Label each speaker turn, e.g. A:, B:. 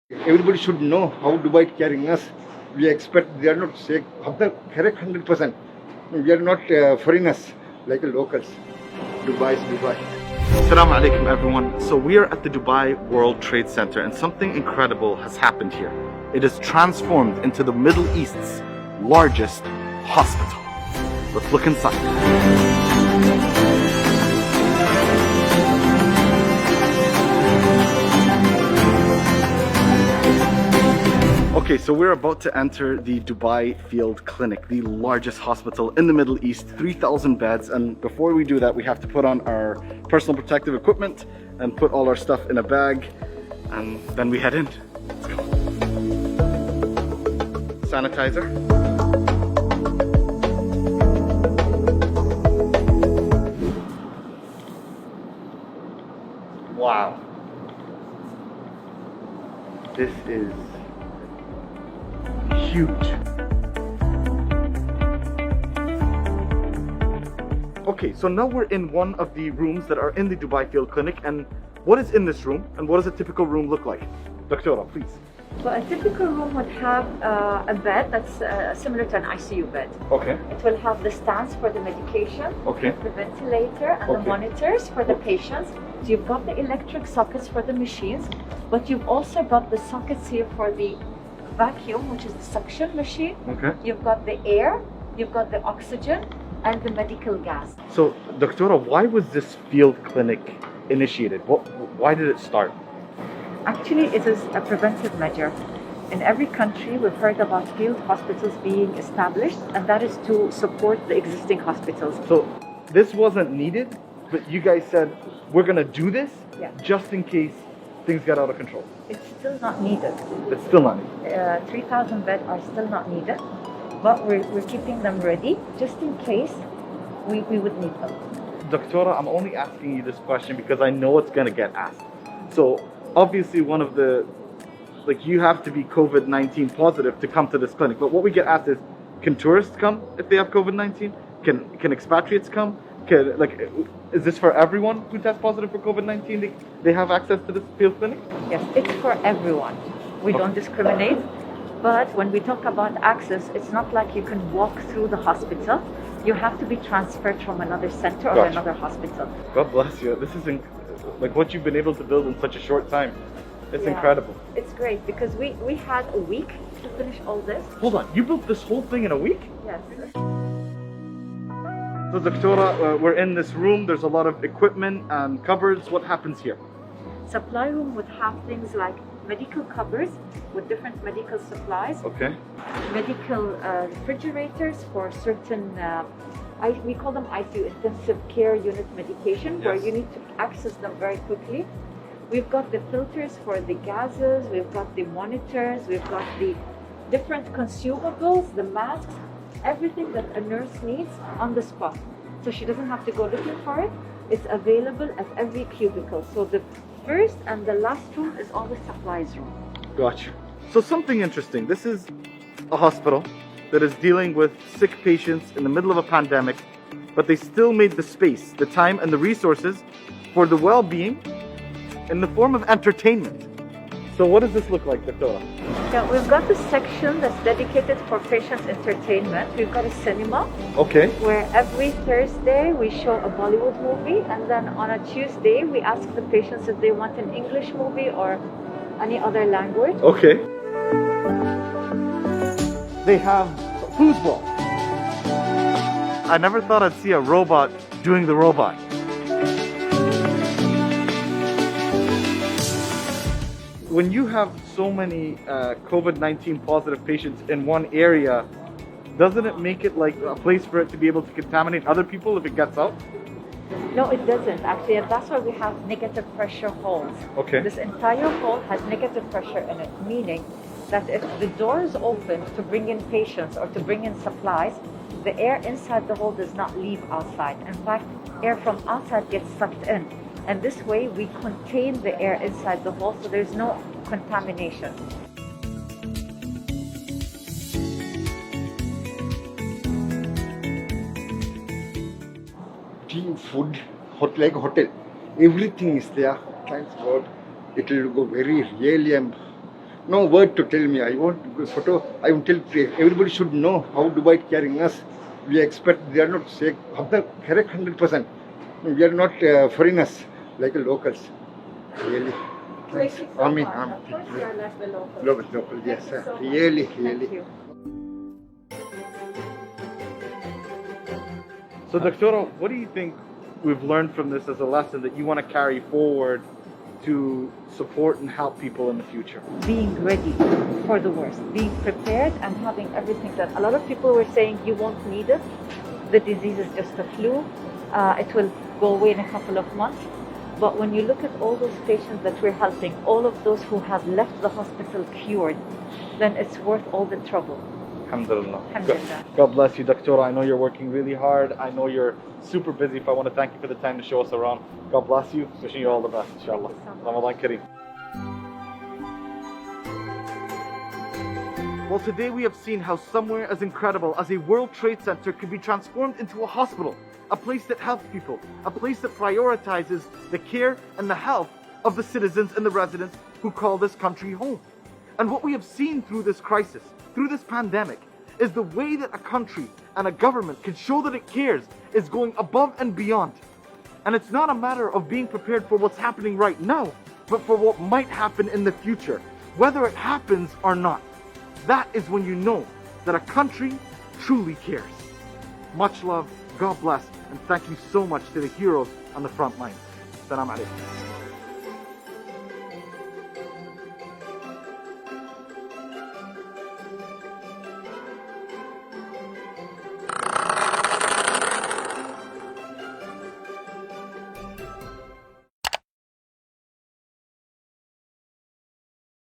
A: Everybody should know how Dubai is carrying us. We expect they are not safe. Correct 100%. We are not foreigners like locals. Dubai is Dubai.
B: Assalamu alaikum everyone. So we are at the Dubai World Trade Center and something incredible has happened here. It is transformed into the Middle East's largest hospital. Let's look inside. Okay, so we're about to enter the Dubai Field Clinic, the largest hospital in the Middle East, 3,000 beds. And before we do that, we have to put on our personal protective equipment and put all our stuff in a bag. And then we head in. Let's go. Sanitizer. Wow. This is huge. Okay, so now we're in one of the rooms that are in the Dubai Field Clinic, and what is in this room and what does a typical room look like? Doctora, please.
C: So a typical room would have a bed that's similar to an ICU bed.
B: Okay.
C: It will have the stands for the medication,
B: Okay.
C: the ventilator and the monitors for the patients. So you've got the electric sockets for the machines, but you've also got the sockets here for the vacuum, which is the suction machine.
B: Okay.
C: You've got the air, you've got the oxygen and the medical gas.
B: So, Doctora, why was this field clinic initiated? Why did it start?
C: Actually, it is a preventive measure. In every country, we've heard about field hospitals being established, and that is to support the existing hospitals.
B: So, this wasn't needed, but you guys said, we're gonna do this just in case things get out of control.
C: It's still not needed.
B: It's still not needed.
C: 3,000 beds are still not needed, but we're keeping them ready just in case we would need them.
B: Doctora, I'm only asking you this question because I know it's gonna get asked. So, obviously one of the, you have to be COVID-19 positive to come to this clinic, but what we get asked is, can tourists come if they have COVID-19? Can expatriates come? Is this for everyone who tests positive for COVID-19? They have access to this field clinic?
C: Yes, it's for everyone. We don't discriminate. But when we talk about access, it's not like you can walk through the hospital. You have to be transferred from another center or another hospital.
B: God bless you. This is what you've been able to build in such a short time. It's incredible.
C: It's great because we had a week to finish all this.
B: Hold on, you built this whole thing in a week?
C: Yes.
B: So Doctora, we're in this room. There's a lot of equipment and cupboards. What happens here?
C: Supply room would have things like medical cupboards with different medical supplies.
B: Okay.
C: Medical refrigerators for certain, we call them ICU, intensive care unit medication, where you need to access them very quickly. We've got the filters for the gases, we've got the monitors, we've got the different consumables, the masks, everything that a nurse needs on the spot. So she doesn't have to go looking for it. It's available at every cubicle. So the first and the last room is all the supplies room.
B: Gotcha. So something interesting. This is a hospital that is dealing with sick patients in the middle of a pandemic, but they still made the space, the time, and the resources for the well-being in the form of entertainment. So what does this look like, Doctora?
C: Yeah, we've got this section that's dedicated for patients' entertainment. We've got a cinema.
B: Okay.
C: Where every Thursday we show a Bollywood movie, and then on a Tuesday we ask the patients if they want an English movie or any other language.
B: Okay. They have foosball. I never thought I'd see a robot doing the robot. When you have so many COVID-19 positive patients in one area, doesn't it make it like a place for it to be able to contaminate other people if it gets out?
C: No, it doesn't actually, and that's why we have negative pressure halls.
B: Okay.
C: This entire hall has negative pressure in it, meaning that if the door is open to bring in patients or to bring in supplies, the air inside the hall does not leave outside. In fact, air from outside gets sucked in. And this way we contain the air inside the hall so there's no contamination.
A: Tea, food, like a hotel. Everything is there. Thanks God. It will go very really no word to tell me. I want photo. I want to tell everybody should know how Dubai carrying us. We expect they are not sick. Correct 100%. We are not foreigners like locals. Really.
C: Thank you so
A: Amin,
C: much.
A: amin.
C: Of course, you are like the local.
A: Local, yes,
C: Thank you so much.
A: really.
C: Thank you.
B: So, Doctora, what do you think we've learned from this as a lesson that you want to carry forward to support and help people in the future?
C: Being ready for the worst, being prepared and having everything done. A lot of people were saying you won't need it. The disease is just a flu. It will go away in a couple of months. But when you look at all those patients that we're helping, all of those who have left the hospital cured, then it's worth all the trouble.
B: Alhamdulillah.
C: Alhamdulillah.
B: God bless you, Doctora. I know you're working really hard. I know you're super busy. I want to thank you for the time to show us around. God bless you. Wishing you all the best, inshallah. Ramadan Kareem. Well, today we have seen how somewhere as incredible as a World Trade Center can be transformed into a hospital, a place that helps people, a place that prioritizes the care and the health of the citizens and the residents who call this country home. And what we have seen through this crisis, through this pandemic, is the way that a country and a government can show that it cares is going above and beyond. And it's not a matter of being prepared for what's happening right now, but for what might happen in the future, whether it happens or not. That is when you know that a country truly cares. Much love, God bless, and thank you so much to the heroes on the front lines. Assalamu alaikum.